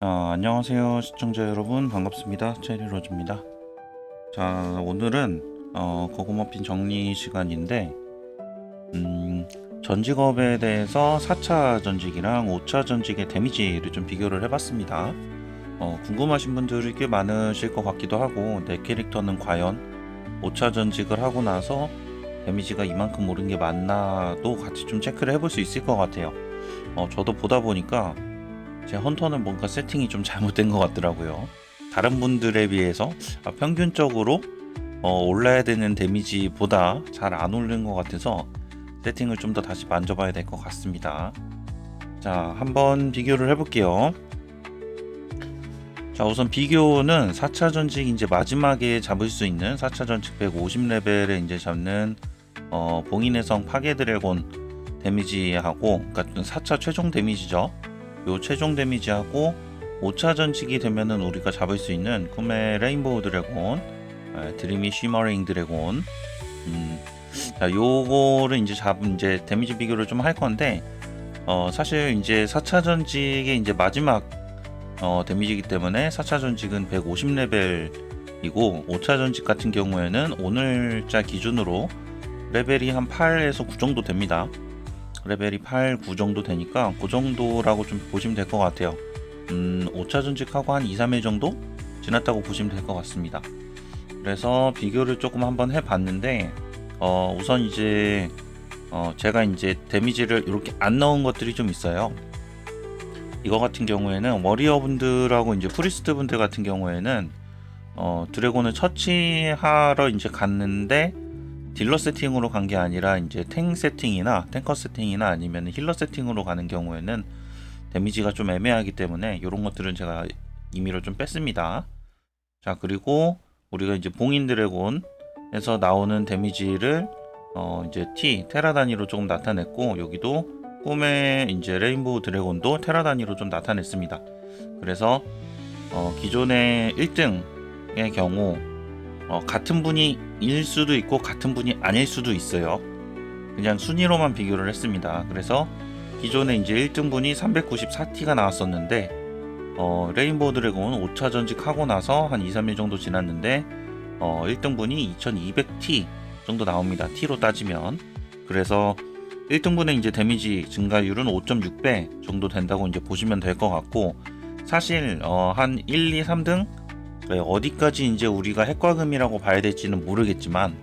안녕하세요 시청자 여러분, 반갑습니다. 체리로즈입니다. 자, 오늘은 고구마핀 정리 시간인데, 전직업에 대해서 4차 전직이랑 5차 전직의 데미지를 좀 비교를 해봤습니다. 궁금하신 분들이 꽤 많으실 것 같기도 하고, 내 캐릭터는 과연 5차 전직을 하고 나서 데미지가 이만큼 오른 게 맞나도 같이 좀 체크를 해볼 수 있을 것 같아요. 저도 보다 보니까 제 헌터는 뭔가 세팅이 좀 잘못된 것 같더라고요. 다른 분들에 비해서 평균적으로 올라야 되는 데미지보다 잘 안 오르는 것 같아서 세팅을 좀 더 다시 만져봐야 될 것 같습니다. 자, 한번 비교를 해볼게요. 자, 우선 비교는 4차 전직 이제 마지막에 잡을 수 있는 4차 전직 150레벨에 이제 잡는 봉인의 성 파괴 드래곤 데미지하고, 그러니까 4차 최종 데미지죠. 요 최종 데미지하고 5차 전직이 되면은 우리가 잡을 수 있는 꿈의 레인보우 드래곤, 드리미 쉬머링 드래곤. 자, 요거를 이제 잡은 이제 데미지 비교를 좀 할 건데, 사실 이제 4차 전직의 이제 마지막 데미지이기 때문에 4차 전직은 150레벨이고, 5차 전직 같은 경우에는 오늘자 기준으로 레벨이 한 8에서 9 정도 됩니다. 레벨이 8, 9 정도 되니까 그 정도라고 좀 보시면 될 것 같아요. 5차 전직하고 한 2, 3일 정도 지났다고 보시면 될 것 같습니다. 그래서 비교를 조금 한번 해봤는데, 우선 이제 제가 이제 데미지를 이렇게 안 넣은 것들이 좀 있어요. 이거 같은 경우에는 워리어 분들하고 이제 프리스트 분들 같은 경우에는 드래곤을 처치하러 이제 갔는데, 딜러 세팅으로 간 게 아니라 이제 탱 세팅이나 탱커 세팅이나 아니면 힐러 세팅으로 가는 경우에는 데미지가 좀 애매하기 때문에 이런 것들은 제가 임의로 좀 뺐습니다. 자, 그리고 우리가 이제 봉인 드래곤에서 나오는 데미지를 이제 테라 단위로 조금 나타냈고, 여기도 꿈의 이제 레인보우 드래곤도 테라 단위로 좀 나타냈습니다. 그래서 기존의 1등의 경우 같은 분이 일 수도 있고 같은 분이 아닐 수도 있어요. 그냥 순위로만 비교를 했습니다. 그래서 기존에 이제 1등분이 394T가 나왔었는데, 레인보우 드래곤 5차 전직하고 나서 한 2, 3일 정도 지났는데 1등분이 2200T 정도 나옵니다. T로 따지면. 그래서 1등분의 이제 데미지 증가율은 5.6배 정도 된다고 이제 보시면 될 것 같고, 사실 한 1, 2, 3등 어디까지 이제 우리가 핵과금이라고 봐야 될지는 모르겠지만,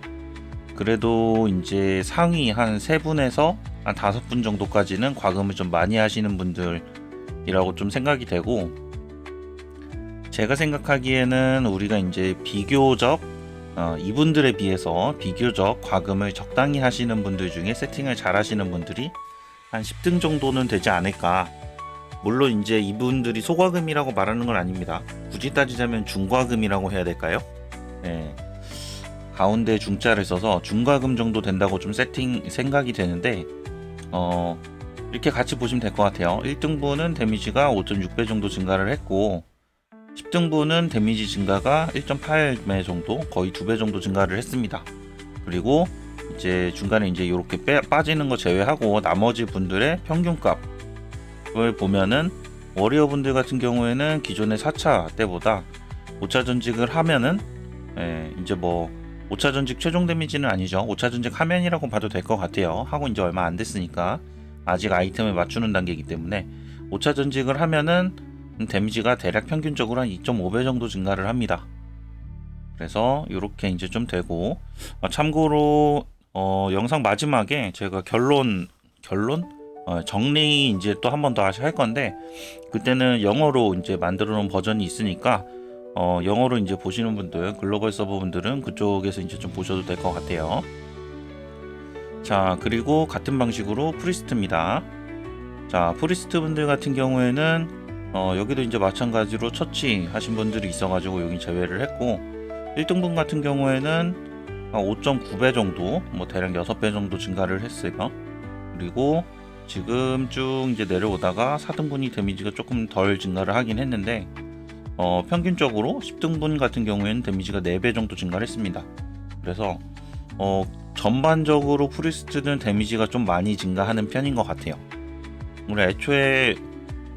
그래도 이제 상위 한 3분에서 한 5분 정도까지는 과금을 좀 많이 하시는 분들이라고 좀 생각이 되고, 제가 생각하기에는 우리가 이제 비교적 이분들에 비해서 비교적 과금을 적당히 하시는 분들 중에 세팅을 잘 하시는 분들이 한 10등 정도는 되지 않을까. 물론 이제 이분들이 소과금이라고 말하는 건 아닙니다. 굳이 따지자면 중과금이라고 해야 될까요? 네. 가운데 중자를 써서 중과금 정도 된다고 좀 생각이 되는데, 이렇게 같이 보시면 될 것 같아요. 1등분은 데미지가 5.6배 정도 증가를 했고, 10등분은 데미지 증가가 1.8배 정도, 거의 2배 정도 증가를 했습니다. 그리고 이제 중간에 이제 이렇게 빠지는 거 제외하고 나머지 분들의 평균값을 보면은, 워리어 분들 같은 경우에는 기존의 4차 때보다 5차 전직을 하면은, 이제 뭐 5차 전직 최종 데미지는 아니죠. 5차 전직 하면이라고 봐도 될 것 같아요. 하고 이제 얼마 안 됐으니까 아직 아이템을 맞추는 단계이기 때문에 5차 전직을 하면은 데미지가 대략 평균적으로 한 2.5배 정도 증가를 합니다. 그래서 이렇게 이제 좀 되고, 참고로 영상 마지막에 제가 결론 정리 이제 또 한 번 더 할 건데, 그때는 영어로 이제 만들어 놓은 버전이 있으니까 영어로 이제 보시는 분들, 글로벌 서버 분들은 그쪽에서 이제 좀 보셔도 될 것 같아요. 자, 그리고 같은 방식으로 프리스트입니다. 자, 프리스트 분들 같은 경우에는 여기도 이제 마찬가지로 처치하신 분들이 있어가지고 여기 제외를 했고, 1등분 같은 경우에는 5.9배 정도, 뭐 대략 6배 정도 증가를 했어요. 그리고 지금 쭉 이제 내려오다가 4등분이 데미지가 조금 덜 증가를 하긴 했는데, 평균적으로 10등분 같은 경우에는 데미지가 4배 정도 증가를 했습니다. 그래서 전반적으로 프리스트는 데미지가 좀 많이 증가하는 편인 것 같아요. 우리 애초에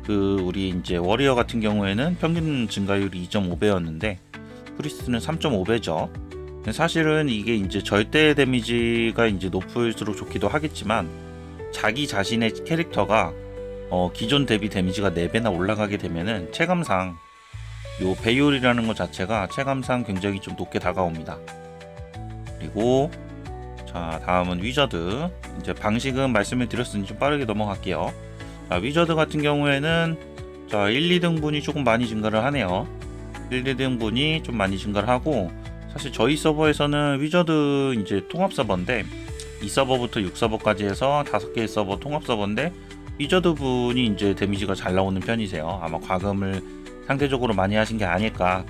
우리 이제 워리어 같은 경우에는 평균 증가율이 2.5배였는데 프리스트는 3.5배죠. 사실은 이게 이제 절대 데미지가 이제 높을수록 좋기도 하겠지만 자기 자신의 캐릭터가 기존 대비 데미지가 4배나 올라가게 되면은 체감상 요 배율이라는 것 자체가 체감상 굉장히 좀 높게 다가옵니다. 그리고 자, 다음은 위저드. 이제 방식은 말씀을 드렸으니 좀 빠르게 넘어갈게요. 자, 위저드 같은 경우에는 자, 1, 2등분이 조금 많이 증가를 하네요. 1, 2등분이 좀 많이 증가를 하고, 사실 저희 서버에서는 위저드 이제 통합 서버인데 2서버부터 6서버까지 해서 5개의 서버 통합 서버인데 위저드 분이 이제 데미지가 잘 나오는 편이세요. 아마 과금을 상대적으로 많이 하신 게 아닐까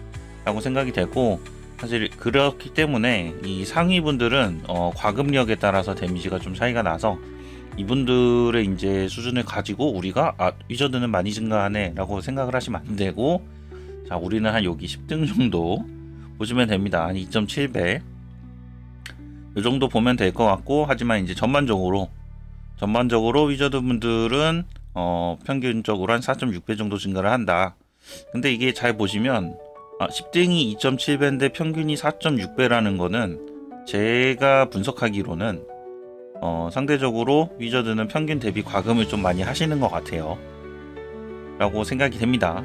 라고 생각이 되고, 사실 그렇기 때문에 이 상위 분들은 과금력에 따라서 데미지가 좀 차이가 나서 이분들의 이제 수준을 가지고 우리가 위저드는 많이 증가하네 라고 생각을 하시면 안 되고, 자, 우리는 한 여기 10등 정도 보시면 됩니다. 한 2.7배 이 정도 보면 될 것 같고, 하지만 이제 전반적으로 위저드 분들은 평균적으로 한 4.6배 정도 증가를 한다. 근데 이게 잘 보시면 10등이 2.7배인데 평균이 4.6배라는 거는 제가 분석하기로는 상대적으로 위저드는 평균 대비 과금을 좀 많이 하시는 것 같아요 라고 생각이 됩니다.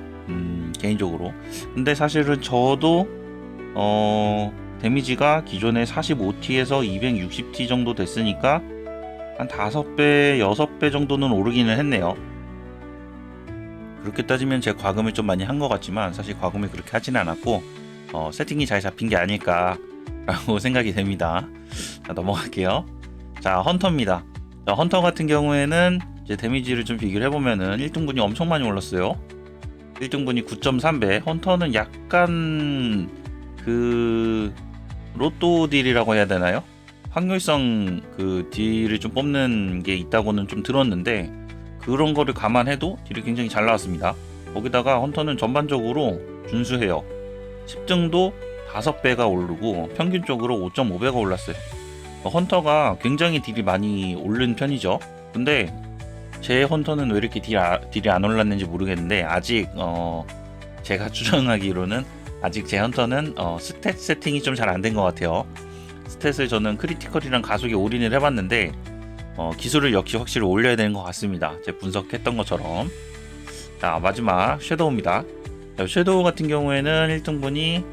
개인적으로. 근데 사실은 저도 데미지가 기존에 45T에서 260T 정도 됐으니까 한 5배, 6배 정도는 오르기는 했네요. 그렇게 따지면 제 과금을 좀 많이 한 것 같지만 사실 과금을 그렇게 하지는 않았고 세팅이 잘 잡힌 게 아닐까 라고 생각이 됩니다. 자, 넘어갈게요. 자, 헌터입니다. 자, 헌터 같은 경우에는 이제 데미지를 좀 비교를 해보면은 1등분이 엄청 많이 올랐어요. 1등분이 9.3배. 헌터는 약간 로또 딜이라고 해야 되나요? 확률성 딜을 좀 뽑는 게 있다고는 좀 들었는데, 그런 거를 감안해도 딜이 굉장히 잘 나왔습니다. 거기다가 헌터는 전반적으로 준수해요. 10등도 5배가 오르고 평균적으로 5.5배가 올랐어요. 헌터가 굉장히 딜이 많이 오른 편이죠. 근데 제 헌터는 왜 이렇게 딜이 안 올랐는지 모르겠는데, 아직 제가 추정하기로는 아직 제 헌터는 스탯 세팅이 좀 잘 안 된 것 같아요. 스탯을 저는 크리티컬이랑 가속에 올인을 해봤는데 기술을 역시 확실히 올려야 되는 것 같습니다. 제가 분석했던 것처럼. 자, 마지막 섀도우입니다. 자, 섀도우 같은 경우에는 1등분이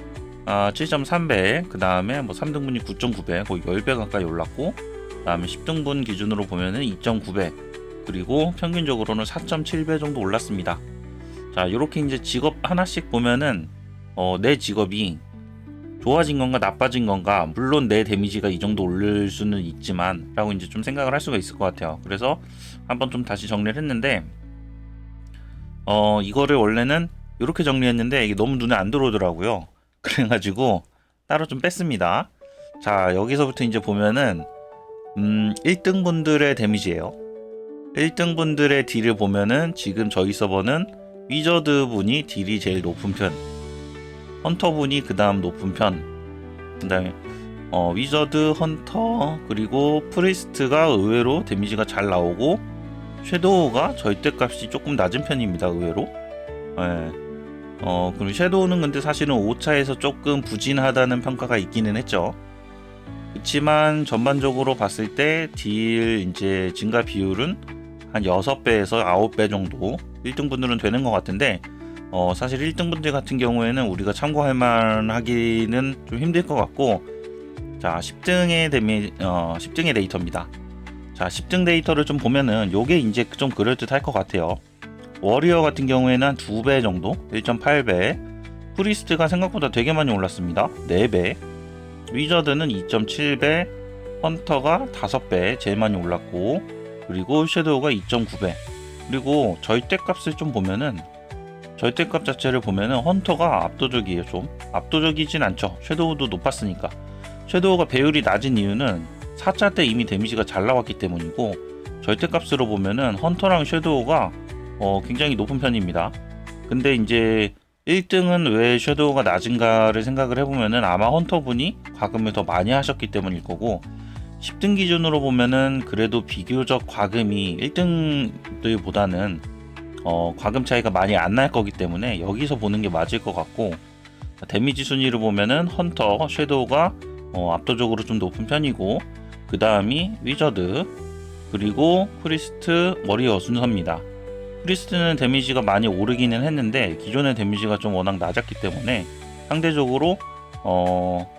7.3배, 그 다음에 3등분이 9.9배, 거의 10배 가까이 올랐고, 그 다음에 10등분 기준으로 보면은 2.9배, 그리고 평균적으로는 4.7배 정도 올랐습니다. 자, 이렇게 이제 직업 하나씩 보면은 내 직업이 좋아진 건가 나빠진 건가, 물론 내 데미지가 이 정도 오를 수는 있지만 라고 이제 좀 생각을 할 수가 있을 것 같아요. 그래서 한번 좀 다시 정리를 했는데, 이거를 원래는 이렇게 정리했는데 이게 너무 눈에 안 들어오더라고요. 그래가지고 따로 좀 뺐습니다. 자, 여기서부터 이제 보면은 1등 분들의 데미지예요. 1등 분들의 딜을 보면은 지금 저희 서버는 위저드 분이 딜이 제일 높은 편, 헌터 분이 그 다음 높은 편, 그 다음에 위저드, 헌터, 그리고 프리스트가 의외로 데미지가 잘 나오고, 섀도우가 절대값이 조금 낮은 편입니다. 의외로. 그리고 섀도우는 근데 사실은 5차에서 조금 부진하다는 평가가 있기는 했죠. 그렇지만 전반적으로 봤을 때 딜 이제 증가 비율은 한 6배에서 9배 정도 1등 분들은 되는 것 같은데, 사실 1등 분들 같은 경우에는 우리가 참고할 만하기는 좀 힘들 것 같고, 자, 10등의 10등의 데이터입니다. 자, 10등 데이터를 좀 보면은 요게 이제 좀 그럴듯할 것 같아요. 워리어 같은 경우에는 한 2배 정도, 1.8배, 프리스트가 생각보다 되게 많이 올랐습니다. 4배, 위저드는 2.7배, 헌터가 5배 제일 많이 올랐고, 그리고 섀도우가 2.9배. 그리고 절대값을 좀 보면은, 절대값 자체를 보면은 헌터가 압도적이에요. 좀 압도적이진 않죠. 섀도우도 높았으니까. 섀도우가 배율이 낮은 이유는 4차 때 이미 데미지가 잘 나왔기 때문이고, 절대값으로 보면은 헌터랑 섀도우가 굉장히 높은 편입니다. 근데 이제 1등은 왜 섀도우가 낮은가를 생각을 해보면은 아마 헌터분이 과금을 더 많이 하셨기 때문일 거고, 10등 기준으로 보면은 그래도 비교적 과금이 1등들보다는 과금 차이가 많이 안 날 거기 때문에 여기서 보는 게 맞을 것 같고, 데미지 순위를 보면은 헌터, 섀도우가 압도적으로 좀 높은 편이고, 그 다음이 위저드, 그리고 프리스트, 워리어 순서입니다. 프리스트는 데미지가 많이 오르기는 했는데 기존의 데미지가 좀 워낙 낮았기 때문에 상대적으로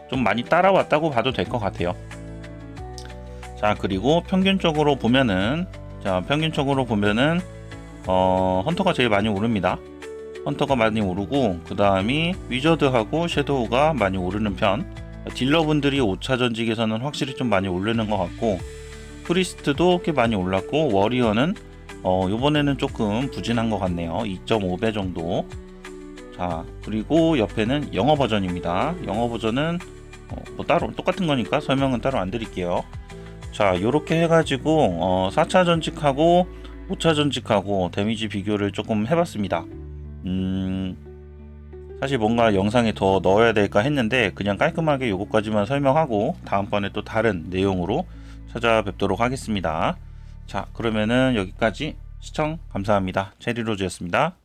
좀 많이 따라왔다고 봐도 될 것 같아요. 자, 그리고 평균적으로 보면은 헌터가 제일 많이 오릅니다. 헌터가 많이 오르고, 그 다음이 위저드하고 섀도우가 많이 오르는 편. 딜러분들이 5차 전직에서는 확실히 좀 많이 오르는 것 같고, 프리스트도 꽤 많이 올랐고, 워리어는 요번에는 조금 부진한 것 같네요. 2.5배 정도. 자, 그리고 옆에는 영어 버전입니다. 영어 버전은 뭐 따로 똑같은 거니까 설명은 따로 안 드릴게요. 자, 요렇게 해가지고 4차 전직하고 5차 전직하고 데미지 비교를 조금 해봤습니다. 사실 뭔가 영상에 더 넣어야 될까 했는데 그냥 깔끔하게 요거까지만 설명하고 다음번에 또 다른 내용으로 찾아뵙도록 하겠습니다. 자, 그러면은 여기까지 시청 감사합니다. 체리로즈였습니다.